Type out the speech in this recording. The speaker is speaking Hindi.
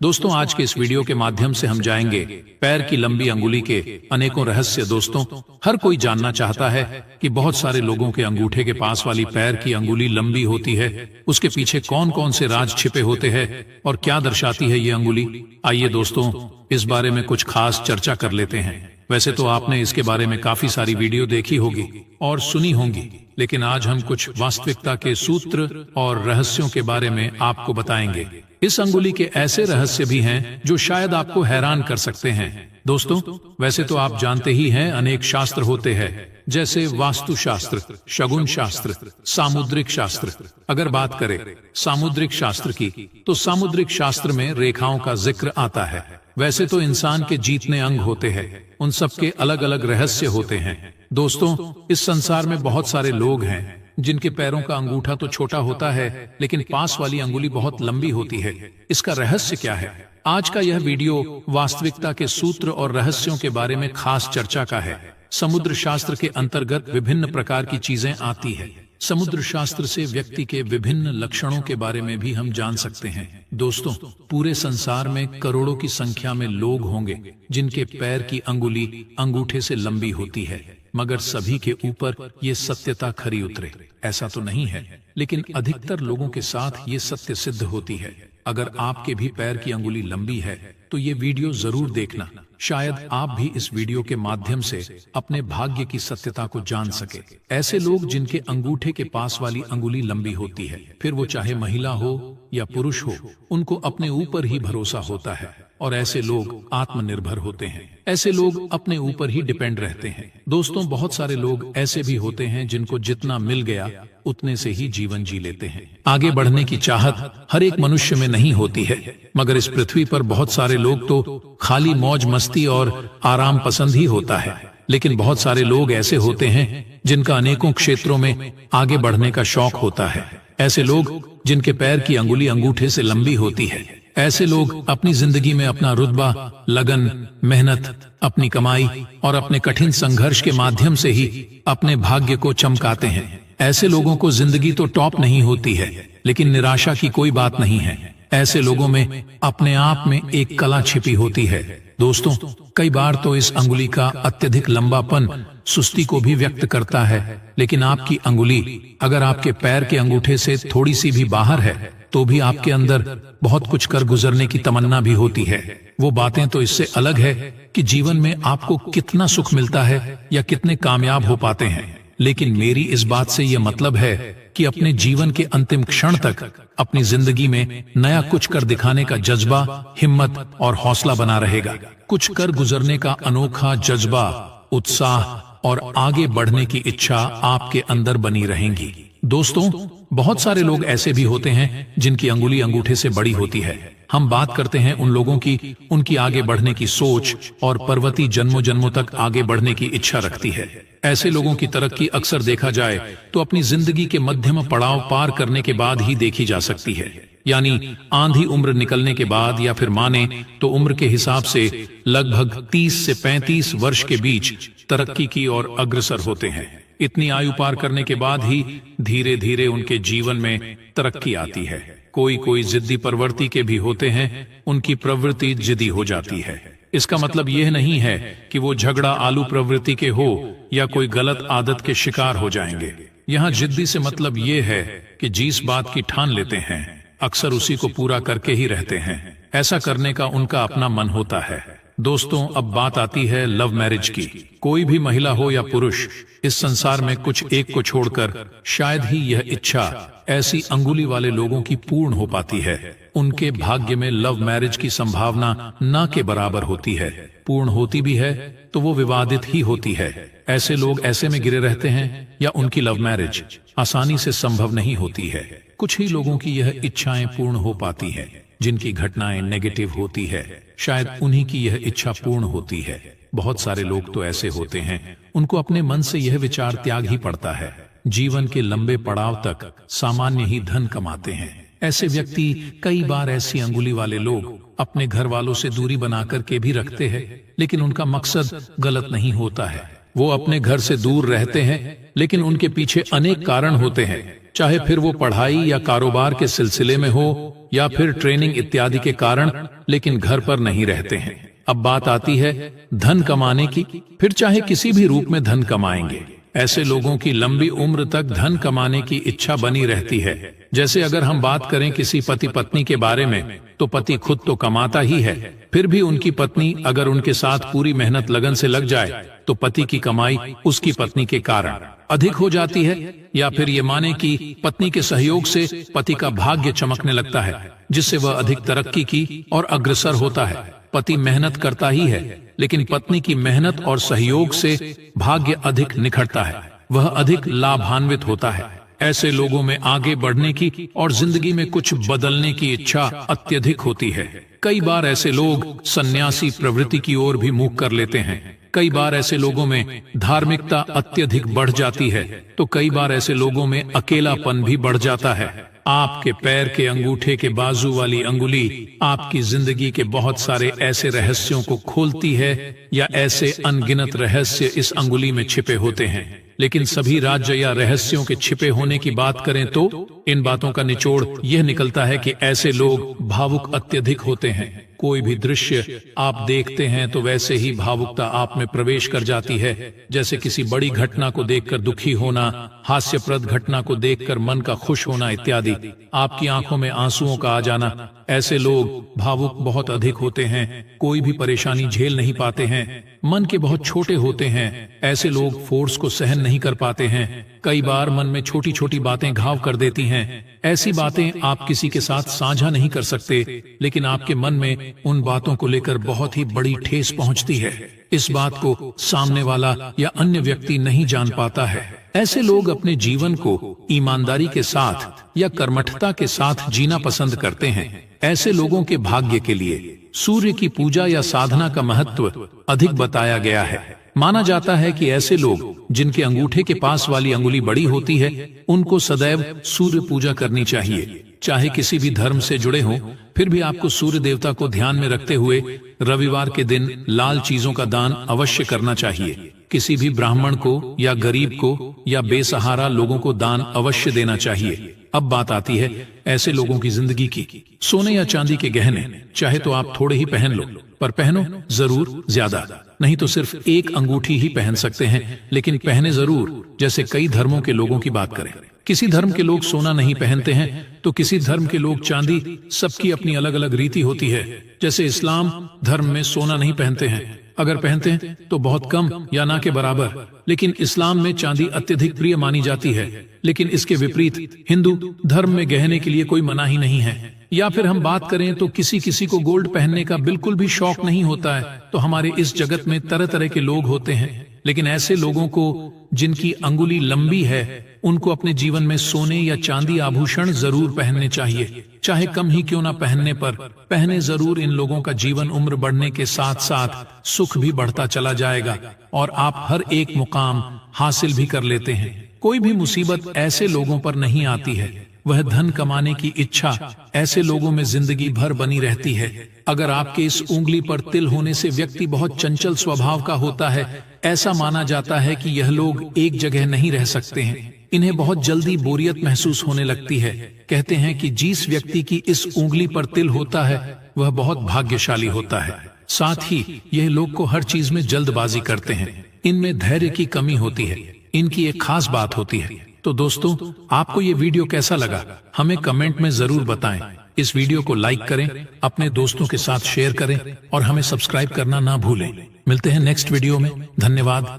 दोस्तों, आज के इस वीडियो के माध्यम से हम जाएंगे पैर की लंबी अंगुली के अनेकों रहस्य। दोस्तों, हर कोई जानना चाहता है कि बहुत सारे लोगों के अंगूठे के पास वाली पैर की अंगुली लंबी होती है। उसके पीछे कौन कौन से राज छिपे होते हैं और क्या दर्शाती है ये अंगुली। आइए दोस्तों, इस बारे में कुछ खास चर्चा कर लेते हैं। वैसे तो आपने इसके बारे में काफी सारी वीडियो देखी होगी और सुनी होंगी, लेकिन आज हम कुछ वास्तविकता के सूत्र और रहस्यों के बारे में आपको बताएंगे। इस अंगुली के ऐसे रहस्य भी हैं जो शायद आपको हैरान कर सकते हैं। दोस्तों, वैसे तो आप जानते ही हैं, अनेक शास्त्र होते हैं, जैसे वास्तु शास्त्र, शगुन शास्त्र, सामुद्रिक शास्त्र। अगर बात करें सामुद्रिक शास्त्र की, तो सामुद्रिक शास्त्र में रेखाओं का जिक्र आता है। वैसे तो इंसान के जितने अंग होते हैं, उन सबके अलग अलग रहस्य होते हैं। दोस्तों, इस संसार में बहुत सारे लोग हैं जिनके पैरों का अंगूठा तो छोटा होता है, लेकिन पास वाली अंगुली बहुत लंबी होती है। इसका रहस्य क्या है? आज का यह वीडियो वास्तविकता के सूत्र और रहस्यों के बारे में खास चर्चा का है। समुद्र शास्त्र के अंतर्गत विभिन्न प्रकार की चीजें आती है। समुद्र शास्त्र से व्यक्ति के विभिन्न लक्षणों के बारे में भी हम जान सकते हैं। दोस्तों, पूरे संसार में करोड़ों की संख्या में लोग होंगे जिनके पैर की अंगुली अंगूठे से लंबी होती है, मगर सभी के ऊपर ये सत्यता खरी उतरे ऐसा तो नहीं है। लेकिन अधिकतर लोगों के साथ ये सत्य सिद्ध होती है। अगर आपके भी पैर की अंगुली लंबी है तो ये वीडियो जरूर देखना। शायद आप भी इस वीडियो के माध्यम से अपने भाग्य की सत्यता को जान सके। ऐसे लोग जिनके अंगूठे के पास वाली अंगुली लंबी होती है, फिर वो चाहे महिला हो या पुरुष हो, उनको अपने ऊपर ही भरोसा होता है और ऐसे लोग आत्मनिर्भर होते हैं। ऐसे लोग अपने ऊपर ही डिपेंड रहते हैं। दोस्तों, बहुत सारे लोग ऐसे भी होते हैं जिनको जितना मिल गया उतने से ही जीवन जी लेते हैं। आगे बढ़ने की चाहत हर एक मनुष्य में नहीं होती है, मगर इस पृथ्वी पर बहुत सारे लोग तो खाली मौज मस्ती और आराम पसंद ही होता है। लेकिन बहुत सारे लोग ऐसे होते हैं जिनका अनेकों क्षेत्रों में आगे बढ़ने का शौक होता है। ऐसे लोग जिनके पैर की अंगुली अंगूठे से लंबी होती है, ऐसे लोग अपनी जिंदगी में अपना रुतबा, लगन, मेहनत, अपनी कमाई और अपने कठिन संघर्ष के माध्यम से ही अपने भाग्य को चमकाते हैं। ऐसे लोगों को जिंदगी तो टॉप नहीं होती है, लेकिन निराशा की कोई बात नहीं है। ऐसे लोगों में अपने आप में एक कला छिपी होती है। दोस्तों, कई बार तो इस अंगुली का अत्यधिक लंबापन सुस्ती को भी व्यक्त करता है, लेकिन आपकी अंगुली अगर आपके पैर के अंगूठे से थोड़ी सी भी बाहर है तो भी आपके अंदर बहुत कुछ कर गुजरने की तमन्ना भी होती है। वो बातें तो इससे अलग है कि जीवन में आपको कितना सुख मिलता है या कितने कामयाब हो पाते हैं। लेकिन मेरी इस बात से यह मतलब है कि अपने जीवन के अंतिम क्षण तक अपनी जिंदगी में नया कुछ कर दिखाने का जज्बा, हिम्मत और हौसला बना रहेगा। कुछ कर गुजरने का अनोखा जज्बा, उत्साह और आगे बढ़ने की इच्छा आपके अंदर बनी रहेंगी। दोस्तों, बहुत सारे लोग ऐसे भी होते हैं जिनकी अंगुली अंगूठे से बड़ी होती है। हम बात करते हैं उन लोगों की, उनकी आगे बढ़ने की सोच और पर्वती जन्मों जन्मों तक आगे बढ़ने की इच्छा रखती है। ऐसे लोगों की तरक्की अक्सर देखा जाए तो अपनी जिंदगी के मध्यम पड़ाव पार करने के बाद ही देखी जा सकती है। यानी आंधी उम्र निकलने के बाद, या फिर माने तो उम्र के हिसाब से लगभग 30 से 35 वर्ष के बीच तरक्की की ओर अग्रसर होते हैं। इतनी आयु पार करने के बाद ही धीरे धीरे उनके जीवन में तरक्की आती है। कोई कोई जिद्दी प्रवृत्ति के भी होते हैं, उनकी प्रवृत्ति जिद्दी हो जाती है। इसका मतलब यह नहीं है कि वो झगड़ा आलू प्रवृत्ति के हो या कोई गलत आदत के शिकार हो जाएंगे। यहाँ जिद्दी से मतलब ये है कि जिस बात की ठान लेते हैं अक्सर उसी को पूरा करके ही रहते हैं। ऐसा करने का उनका अपना मन होता है। दोस्तों, अब बात आती है लव मैरिज की। कोई भी महिला हो या पुरुष, इस संसार में कुछ एक को छोड़कर शायद ही यह इच्छा ऐसी अंगुली वाले लोगों की पूर्ण हो पाती है। उनके भाग्य में लव मैरिज की संभावना ना के बराबर होती है। पूर्ण होती भी है तो वो विवादित ही होती है। ऐसे लोग ऐसे में गिरे रहते हैं या उनकी लव मैरिज आसानी से संभव नहीं होती है। कुछ ही लोगों की यह इच्छाएं पूर्ण हो पाती है, जिनकी घटनाएं नेगेटिव होती है। शायद उन्हीं की यह इच्छा पूर्ण होती है। बहुत सारे लोग तो ऐसे होते हैं, उनको अपने मन से यह विचार त्याग ही पड़ता है। जीवन के लंबे पड़ाव तक सामान्य ही धन कमाते हैं। ऐसे व्यक्ति कई बार ऐसी अंगुली वाले लोग अपने घर वालों से दूरी बना करके भी रखते हैं, लेकिन उनका मकसद गलत नहीं होता है। वो अपने घर से दूर रहते हैं, लेकिन उनके पीछे अनेक कारण होते हैं। चाहे फिर वो पढ़ाई या कारोबार के सिलसिले में हो या फिर ट्रेनिंग इत्यादि के कारण, लेकिन घर पर नहीं रहते हैं। अब बात आती है धन कमाने की। फिर चाहे किसी भी रूप में धन कमाएंगे, ऐसे लोगों की लंबी उम्र तक धन कमाने की इच्छा बनी रहती है। जैसे अगर हम बात करें किसी पति पत्नी के बारे में, तो पति खुद तो कमाता ही है, फिर भी उनकी पत्नी अगर उनके साथ पूरी मेहनत लगन से लग जाए तो पति की कमाई उसकी पत्नी के कारण अधिक हो जाती है। या फिर ये माने कि पत्नी के सहयोग से पति का भाग्य चमकने लगता है, जिससे वह अधिक तरक्की की और अग्रसर होता है। पति मेहनत करता ही है, लेकिन पत्नी की मेहनत और सहयोग से भाग्य अधिक निखरता है, वह अधिक लाभान्वित होता है। ऐसे लोगों में आगे बढ़ने की और जिंदगी में कुछ बदलने की इच्छा अत्यधिक होती है। कई बार ऐसे लोग सन्यासी प्रवृत्ति की ओर भी मुंह कर लेते हैं। कई बार ऐसे लोगों में धार्मिकता अत्यधिक बढ़ जाती है, तो कई बार ऐसे लोगों में अकेलापन भी बढ़ जाता है। आपके पैर के अंगूठे के बाजू वाली अंगुली आपकी जिंदगी के बहुत सारे ऐसे रहस्यों को खोलती है, या ऐसे अनगिनत रहस्य इस अंगुली में छिपे होते हैं। लेकिन सभी राज्य या रहस्यों के छिपे होने की बात करें तो इन बातों का निचोड़ यह निकलता है कि ऐसे लोग भावुक अत्यधिक होते हैं। कोई भी दृश्य आप देखते हैं तो वैसे ही भावुकता आप में प्रवेश कर जाती है। जैसे किसी बड़ी घटना को देखकर दुखी होना, हास्यप्रद घटना को देखकर मन का खुश होना इत्यादि, आपकी आंखों में आंसुओं का आ जाना। ऐसे लोग भावुक बहुत अधिक होते हैं, कोई भी परेशानी झेल नहीं पाते हैं, मन के बहुत छोटे होते हैं। ऐसे लोग फोर्स को सहन नहीं कर पाते हैं। कई बार मन में छोटी छोटी बातें घाव कर देती हैं। ऐसी बातें आप किसी के साथ साझा नहीं कर सकते, लेकिन आपके मन में उन बातों को लेकर बहुत ही बड़ी ठेस पहुंचती है। इस बात को सामने वाला या अन्य व्यक्ति नहीं जान पाता है। ऐसे लोग अपने जीवन को ईमानदारी के साथ या कर्मठता के साथ जीना पसंद करते हैं। ऐसे लोगों के भाग्य के लिए सूर्य की पूजा या साधना का महत्व अधिक बताया गया है। माना जाता है कि ऐसे लोग जिनके अंगूठे के पास वाली अंगुली बड़ी होती है, उनको सदैव सूर्य पूजा करनी चाहिए। चाहे किसी भी धर्म से जुड़े हों, फिर भी आपको सूर्य देवता को ध्यान में रखते हुए रविवार के दिन लाल चीजों का दान अवश्य करना चाहिए। किसी भी ब्राह्मण को या गरीब को या बेसहारा लोगों को दान अवश्य देना चाहिए। अब बात आती है ऐसे लोगों की जिंदगी की। सोने या चांदी के गहने चाहे तो आप थोड़े ही पहन लो, पर पहनो जरूर ज्यादा। नहीं तो सिर्फ एक अंगूठी ही पहन सकते हैं, लेकिन पहने जरूर। जैसे कई धर्मों के लोगों की बात करें, किसी धर्म के लोग सोना नहीं पहनते हैं, तो किसी धर्म के लोग चांदी। सबकी अपनी अलग अलग रीति होती है। जैसे इस्लाम धर्म में सोना नहीं पहनते हैं, अगर पहनते हैं तो बहुत कम या ना के बराबर। लेकिन इस्लाम में चांदी अत्यधिक प्रिय मानी जाती है। लेकिन इसके विपरीत हिंदू धर्म में गहने के लिए कोई मनाही नहीं है। या फिर हम बात करें तो किसी किसी को गोल्ड पहनने का बिल्कुल भी शौक नहीं होता है। तो हमारे इस जगत में तरह तरह के लोग होते हैं, लेकिन ऐसे लोगों को जिनकी अंगुली लंबी है, उनको अपने जीवन में सोने या चांदी आभूषण जरूर पहनने चाहिए। चाहे कम ही क्यों ना पहनने पर पहने जरूर। इन लोगों का जीवन उम्र बढ़ने के साथ साथ सुख भी बढ़ता चला जाएगा और आप हर एक मुकाम हासिल भी कर लेते हैं। कोई भी मुसीबत ऐसे लोगों पर नहीं आती है। वह धन कमाने की इच्छा ऐसे लोगों में जिंदगी भर बनी रहती है। अगर आपके इस उंगली पर तिल होने से व्यक्ति बहुत चंचल स्वभाव का होता है, ऐसा माना जाता है कि यह लोग एक जगह नहीं रह सकते हैं। इन्हें बहुत जल्दी बोरियत महसूस होने लगती है। कहते हैं कि जिस व्यक्ति की इस उंगली पर तिल होता है, वह बहुत भाग्यशाली होता है। साथ ही यह लोग को हर चीज में जल्दबाजी करते हैं। इनमें धैर्य की कमी होती है। इनकी एक खास बात होती है। तो दोस्तों, आपको ये वीडियो कैसा लगा हमें कमेंट में जरूर बताएं। इस वीडियो को लाइक करें, अपने दोस्तों के साथ शेयर करें और हमें सब्सक्राइब करना ना भूलें। मिलते हैं नेक्स्ट वीडियो में। धन्यवाद।